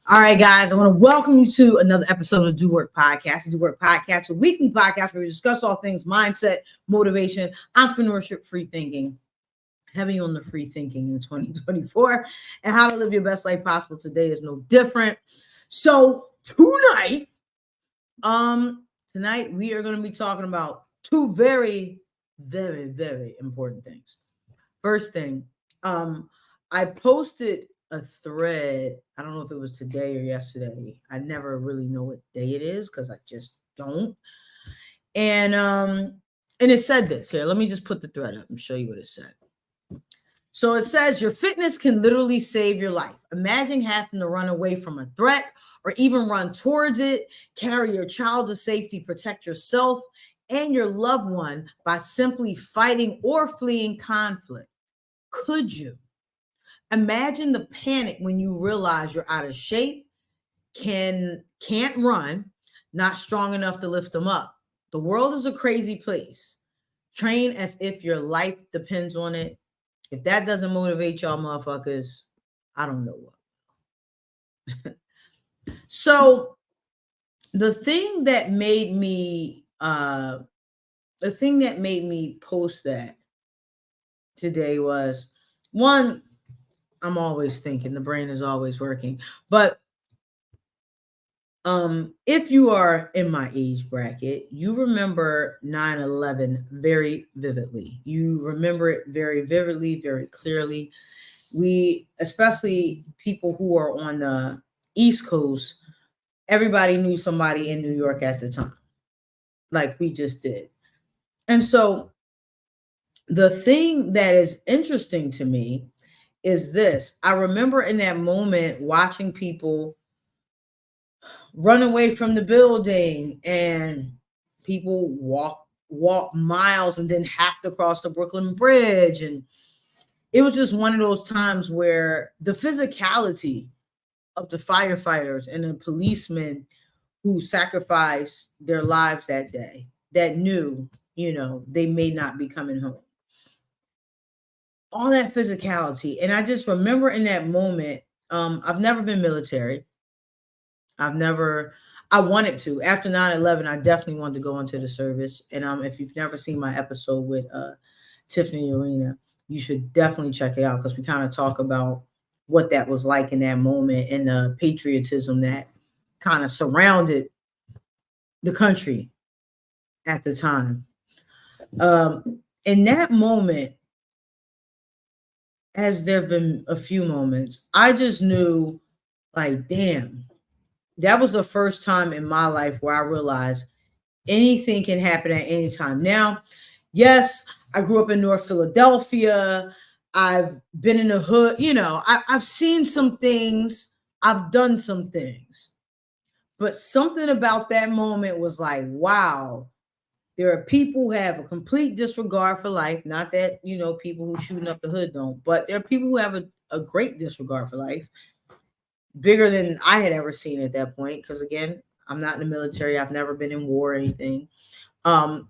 All right, guys, I want to welcome you to another episode of Do Work Podcast. Do Work Podcast, a weekly podcast where we discuss all things mindset, motivation, entrepreneurship, free thinking, having you on the free thinking in 2024, and how to live your best life possible. Today is no different. So tonight we are going to be talking about two very, very, very important things. First thing, I posted a thread. I don't know if it was today or yesterday. I never really know what day it is because I just don't. And it said this here. Let me just put the thread up and show you what it said. So it says your fitness can literally save your life. Imagine having to run away from a threat or even run towards it, carry your child to safety, protect yourself and your loved one by simply fighting or fleeing conflict. Could you? Imagine the panic when you realize you're out of shape, can't run, not strong enough to lift them up. The world is a crazy place. Train as if your life depends on it. If that doesn't motivate y'all motherfuckers, I don't know what. So the thing that made me post that today was, one, I'm always thinking, the brain is always working. But if you are in my age bracket, you remember 9/11 very vividly. You remember it very vividly, very clearly. We, especially people who are on the East Coast, everybody knew somebody in New York at the time, like we just did. And so the thing that is interesting to me is this. I remember in that moment watching people run away from the building and people walk miles and then have to cross the Brooklyn Bridge. And it was just one of those times where the physicality of the firefighters and the policemen who sacrificed their lives that day, that knew, they may not be coming home. All that physicality. And I just remember in that moment, I've never been military. I wanted to. After 9/11, I definitely wanted to go into the service. And if you've never seen my episode with Tiffany Arena, you should definitely check it out because we kind of talk about what that was like in that moment and the patriotism that kind of surrounded the country at the time. In that moment, as there have been a few moments, I just knew, like, damn, that was the first time in my life where I realized anything can happen at any time. Now, yes, I grew up in North Philadelphia. I've been in the hood. I've seen some things. I've done some things. But something about that moment was like, wow, there are people who have a complete disregard for life. Not that, people who shooting up the hood don't, but there are people who have a great disregard for life, bigger than I had ever seen at that point. Because again, I'm not in the military. I've never been in war or anything. And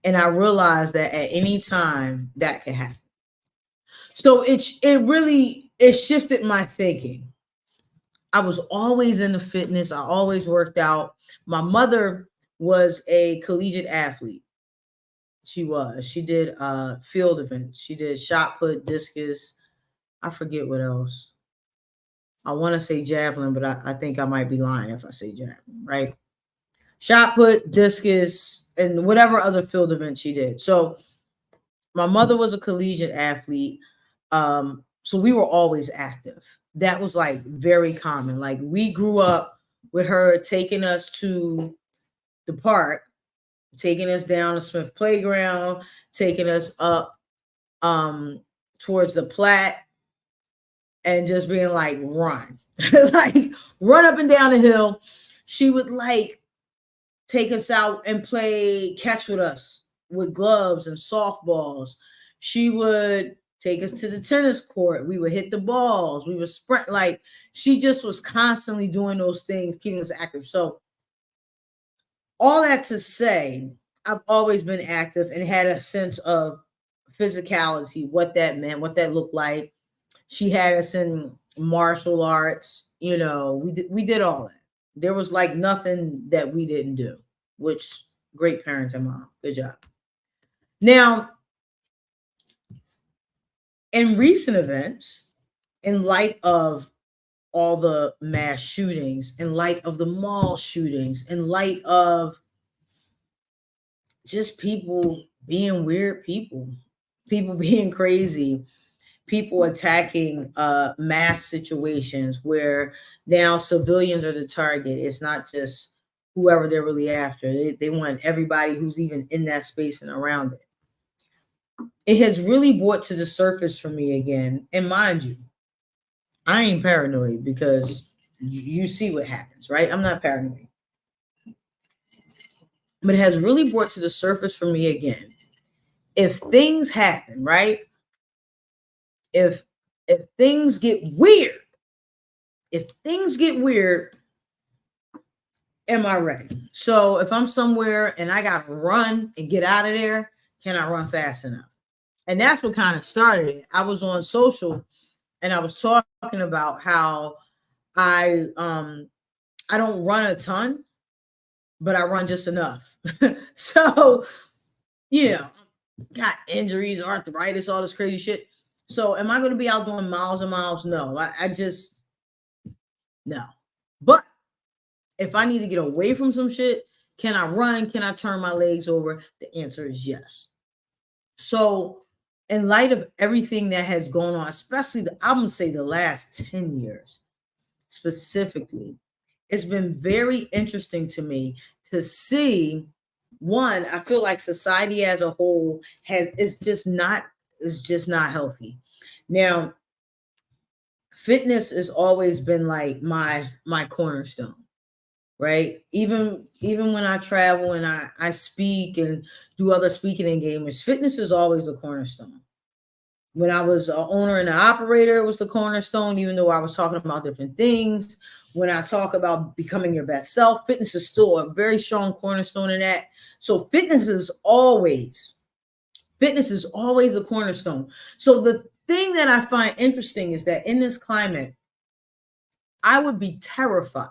I realized that at any time that could happen. So it shifted my thinking. I was always into fitness. I always worked out. My mother was a collegiate athlete. She did field events. She did shot put, discus. I forget what else. I want to say javelin, but I think I might be lying if I say javelin, right? Shot put, discus, and whatever other field event she did. So my mother was a collegiate athlete. So we were always active. That was like very common. Like we grew up with her taking us to the park, taking us down to Smith Playground, taking us up towards the Platte, and just being like, run. Like run up and down the hill. She would like take us out and play catch with us with gloves and softballs. She would take us to the tennis court. We would hit the balls. We would sprint. Like she just was constantly doing those things, keeping us active. So all that to say, I've always been active and had a sense of physicality, what that meant, what that looked like. She had us in martial arts, we did all that. There was like nothing that we didn't do, which great parenting, mom. Good job. Now, in recent events, in light of all the mass shootings, in light of the mall shootings, in light of just people being weird people being crazy, people attacking mass situations where now civilians are the target. It's not just whoever they're really after. They want everybody who's even in that space and around it. It has really brought to the surface for me again. And mind you, I ain't paranoid because you see what happens, right? I'm not paranoid. But it has really brought to the surface for me again. If things happen, right? If things get weird, am I ready? So if I'm somewhere and I gotta run and get out of there, can I run fast enough? And that's what kind of started it. I was on social and I was talking about how I don't run a ton, but I run just enough. So, got injuries, arthritis, all this crazy shit. So am I going to be out doing miles and miles? No, I just, no. But if I need to get away from some shit, can I run? Can I turn my legs over? The answer is yes. So in light of everything that has gone on, especially I'm going to say the last 10 years specifically, it's been very interesting to me to see. One, I feel like society as a whole is just not healthy. Now, fitness has always been like my cornerstone, right? Even when I travel and I speak and do other speaking engagements, fitness is always a cornerstone. When I was an owner and an operator, it was the cornerstone, even though I was talking about different things. When I talk about becoming your best self, fitness is still a very strong cornerstone in that. So fitness is always a cornerstone. So the thing that I find interesting is that in this climate, I would be terrified.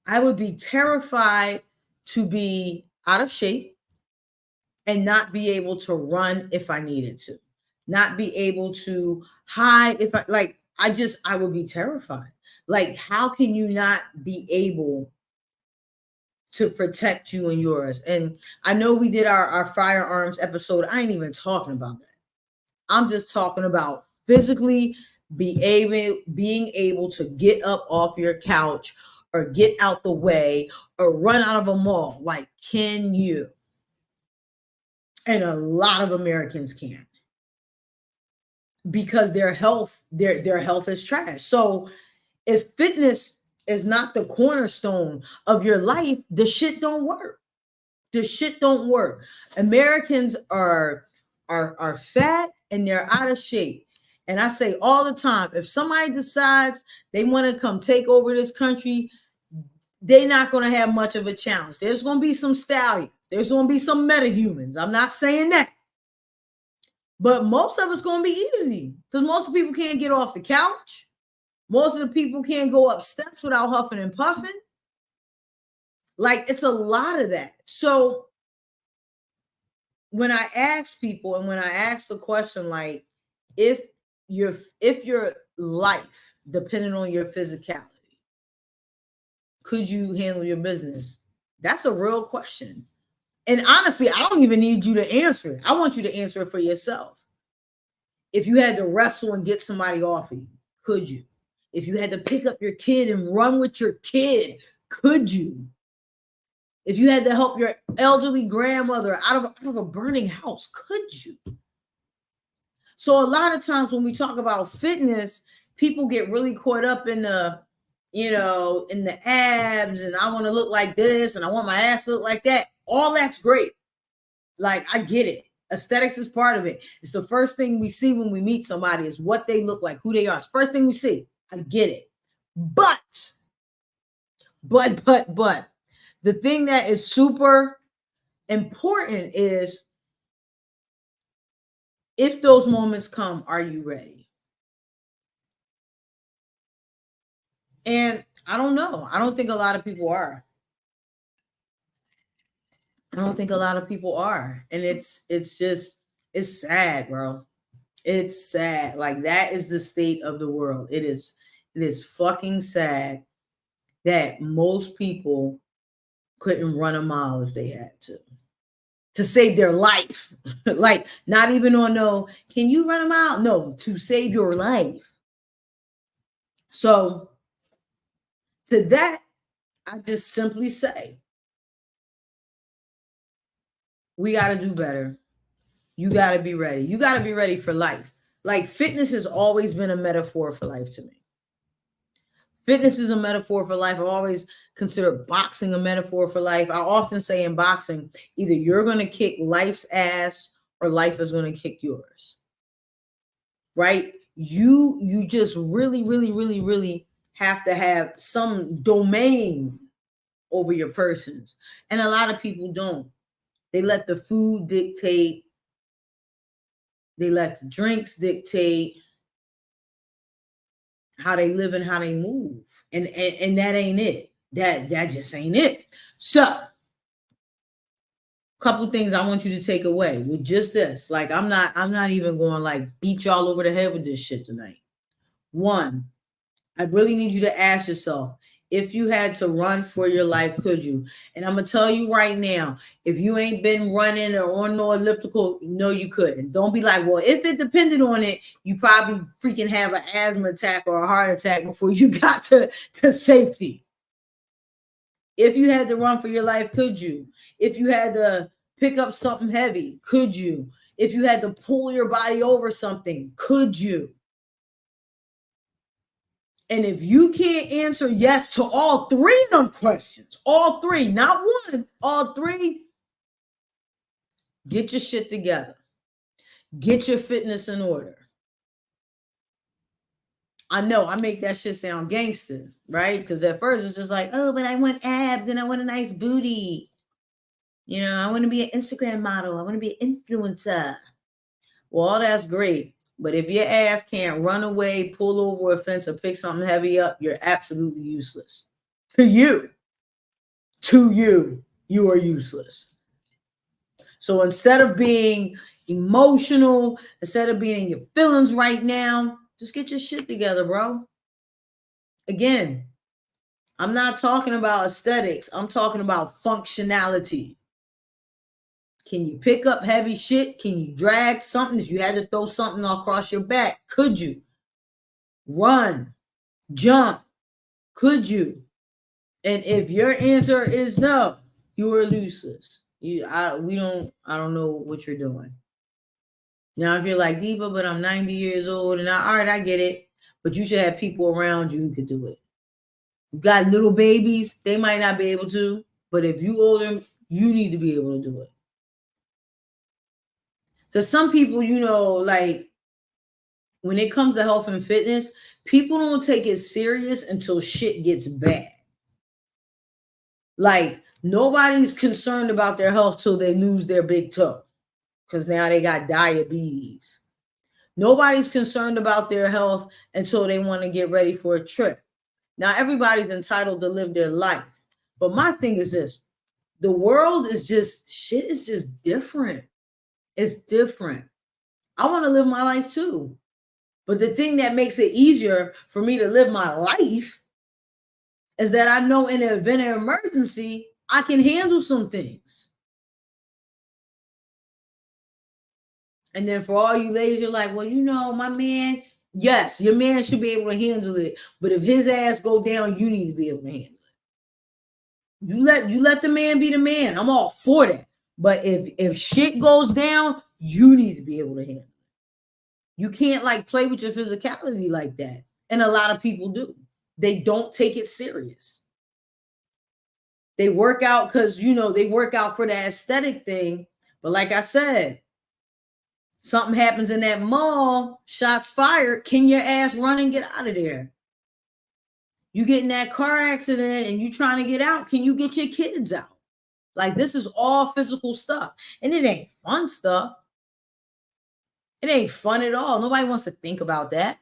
I would be terrified to be out of shape and not be able to run if I needed to, not be able to hide if I would be terrified. Like, how can you not be able to protect you and yours? And I know we did our firearms episode. I ain't even talking about that. I'm just talking about physically being able to get up off your couch or get out the way or run out of a mall. Like, can you? And a lot of Americans can't, because their health is trash. So if fitness is not the cornerstone of your life, the shit don't work. Americans are fat and they're out of shape. And I say all the time, if somebody decides they want to come take over this country, they're not going to have much of a challenge. There's going to be some stallions. There's going to be some metahumans. I'm not saying that. But most of it's going to be easy because most of the people can't get off the couch. Most of the people can't go up steps without huffing and puffing. Like, it's a lot of that. So when I ask people and when I ask the question, like, if your life depended on your physicality, could you handle your business? That's a real question. And honestly, I don't even need you to answer it. I want you to answer it for yourself. If you had to wrestle and get somebody off of you, could you? If you had to pick up your kid and run with your kid, could you? If you had to help your elderly grandmother out of a burning house, could you? So a lot of times when we talk about fitness, people get really caught up in the, in the abs, and I want to look like this and I want my ass to look like that. All that's great. Like, I get it. Aesthetics is part of it. It's the first thing we see when we meet somebody is what they look like, who they are. It's the first thing we see. I get it. But the thing that is super important is, if those moments come, are you ready? And I don't know. I don't think a lot of people are. I don't think a lot of people are. And it's just it's sad, bro. It's sad. Like that is the state of the world. It is fucking sad that most people couldn't run a mile if they had to save their life. Like not even on no, can you run a mile? No, to save your life. So to that, I just simply say, we got to do better. You got to be ready. You got to be ready for life. Like fitness has always been a metaphor for life to me. Fitness is a metaphor for life. I've always considered boxing a metaphor for life. I often say in boxing, either you're going to kick life's ass or life is going to kick yours. Right? You just really, really, really, really have to have some domain over your persons. And a lot of people don't. They let the food dictate. They let the drinks dictate how they live and how they move. And that ain't it. That just ain't it. So, couple things I want you to take away with just this. Like I'm not even going to like beat y'all over the head with this shit tonight. One, I really need you to ask yourself, if you had to run for your life, could you? And I'm going to tell you right now, if you ain't been running or on no elliptical, no, you couldn't. Don't be like, well, if it depended on it, you probably freaking have an asthma attack or a heart attack before you got to safety. If you had to run for your life, could you? If you had to pick up something heavy, could you? If you had to pull your body over something, could you? And if you can't answer yes to all three of them questions, all three, not one, all three, get your shit together. Get your fitness in order. I know I make that shit sound gangster, right? Because at first it's just like, oh, but I want abs and I want a nice booty. You know, I want to be an Instagram model. I want to be an influencer. Well, all that's great. But if your ass can't run away, pull over a fence, or pick something heavy up, you're absolutely useless. To you, you are useless. So instead of being emotional, instead of being in your feelings right now, just get your shit together, bro. Again, I'm not talking about aesthetics. I'm talking about functionality. Can you pick up heavy shit? Can you drag something? If you had to throw something across your back, could you? Run, jump, could you? And if your answer is no, you are useless. I don't know what you're doing. Now, if you're like Diva, but I'm 90 years old, and all right, I get it. But you should have people around you who could do it. You got little babies, they might not be able to, but if you older, you need to be able to do it. Because some people, like when it comes to health and fitness, people don't take it serious until shit gets bad. Like nobody's concerned about their health till they lose their big toe, because now they got diabetes. Nobody's concerned about their health until they want to get ready for a trip. Now everybody's entitled to live their life. But my thing is this: the world is just, shit is just different. It's different. I want to live my life too. But the thing that makes it easier for me to live my life is that I know in the event of emergency, I can handle some things. And then for all you ladies, you're like, well, my man, yes, your man should be able to handle it. But if his ass go down, you need to be able to handle it. You let the man be the man. I'm all for that. But if shit goes down, you need to be able to handle it. You can't like play with your physicality like that. And a lot of people do. They don't take it serious. They work out because, they work out for the aesthetic thing. But like I said, something happens in that mall, shots fired, can your ass run and get out of there? You get in that car accident and you trying to get out, can you get your kids out? Like this is all physical stuff. And it ain't fun stuff. It ain't fun at all. Nobody wants to think about that.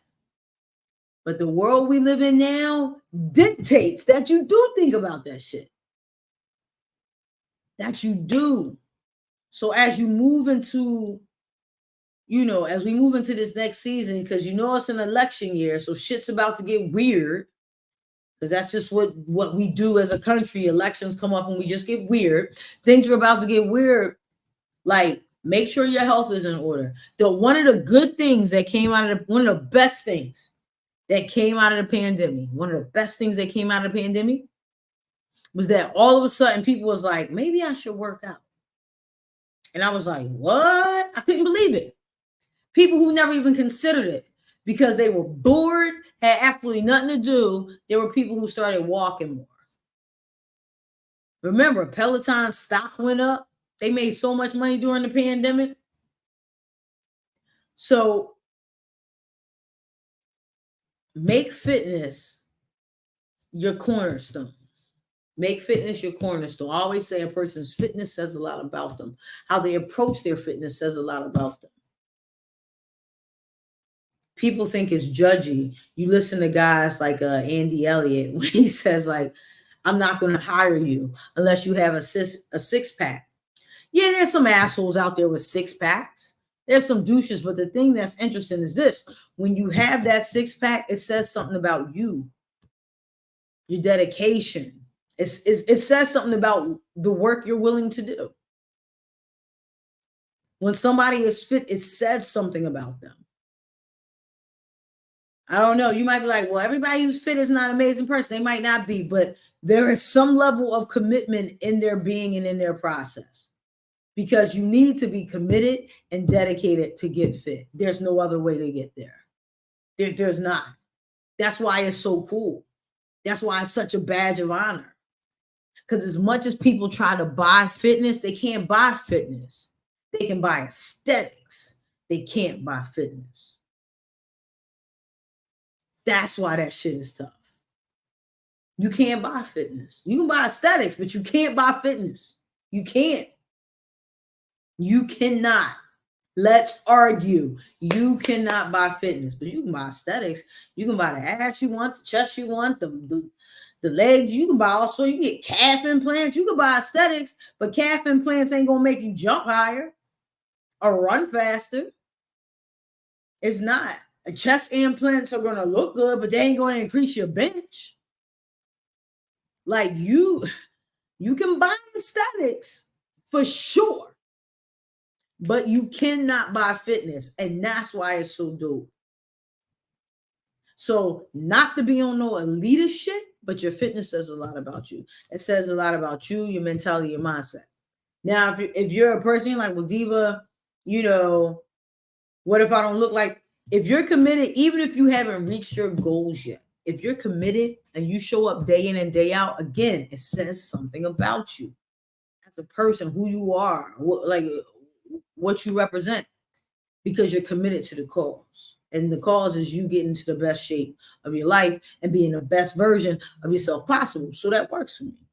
But the world we live in now dictates that you do think about that shit. That you do. So as you move into, as we move into this next season, because it's an election year, so shit's about to get weird. Because that's just what we do as a country. Elections come up and we just get weird. Things are about to get weird. Like, make sure your health is in order. One of the good things that came out of one of the best things that came out of the pandemic, one of the best things that came out of the pandemic was that all of a sudden people was like, maybe I should work out. And I was like, what? I couldn't believe it. People who never even considered it because they were bored, had absolutely nothing to do. There were people who started walking more. Remember, Peloton stock went up. They made so much money during the pandemic. So make fitness your cornerstone. Make fitness your cornerstone. I always say a person's fitness says a lot about them. How they approach their fitness says a lot about them. People think it's judgy. You listen to guys like Andy Elliott when he says, like, I'm not going to hire you unless you have a six-pack. Yeah, there's some assholes out there with six-packs. There's some douches, but the thing that's interesting is this. When you have that six-pack, it says something about you, your dedication. It says something about the work you're willing to do. When somebody is fit, it says something about them. I don't know. You might be like, well, everybody who's fit is not an amazing person. They might not be, but there is some level of commitment in their being and in their process. Because you need to be committed and dedicated to get fit. There's no other way to get there. There's not. That's why it's so cool. That's why it's such a badge of honor. Because as much as people try to buy fitness, they can't buy fitness. They can buy aesthetics. They can't buy fitness. That's why that shit is tough. You can't buy fitness. You can buy aesthetics, but you can't buy fitness. You can't. You cannot. Let's argue. You cannot buy fitness, but you can buy aesthetics. You can buy the ass you want, the chest you want, the legs. You can buy also. You can get calf implants. You can buy aesthetics, but calf implants ain't gonna make you jump higher or run faster. It's not. Chest implants are gonna look good, but they ain't gonna increase your bench. Like you can buy aesthetics for sure. But you cannot buy fitness, and that's why it's so dope. So not to be on no elitist shit, but your fitness says a lot about you. It says a lot about you, your mentality, your mindset. Now, if you're a person like, well, Diva, what if I don't look like? If you're committed, even if you haven't reached your goals yet, if you're committed and you show up day in and day out, again, it says something about you as a person, who you are, what you represent, because you're committed to the cause. And the cause is you getting to the best shape of your life and being the best version of yourself possible. So that works for me.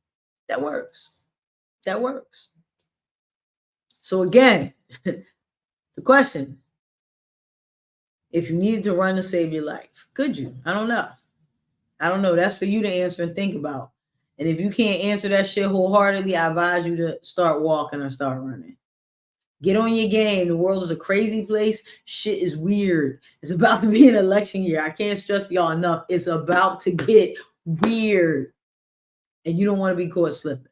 That works. That works. So again, the question, if you needed to run to save your life, could you? I don't know. That's for you to answer and think about. And if you can't answer that shit wholeheartedly, I advise you to start walking or start running. Get on your game. The world is a crazy place. Shit is weird. It's about to be an election year. I can't stress y'all enough. It's about to get weird. And you don't want to be caught slipping.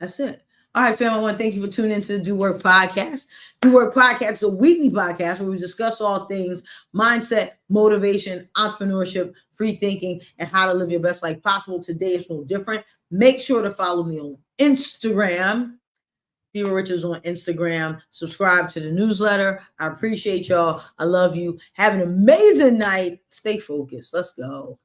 That's it. All right, fam, I want to thank you for tuning into the Do Work Podcast. Do Work Podcast is a weekly podcast where we discuss all things mindset, motivation, entrepreneurship, free thinking, and how to live your best life possible. Today is no different. Make sure to follow me on Instagram. Diva Richards on Instagram. Subscribe to the newsletter. I appreciate y'all. I love you. Have an amazing night. Stay focused. Let's go.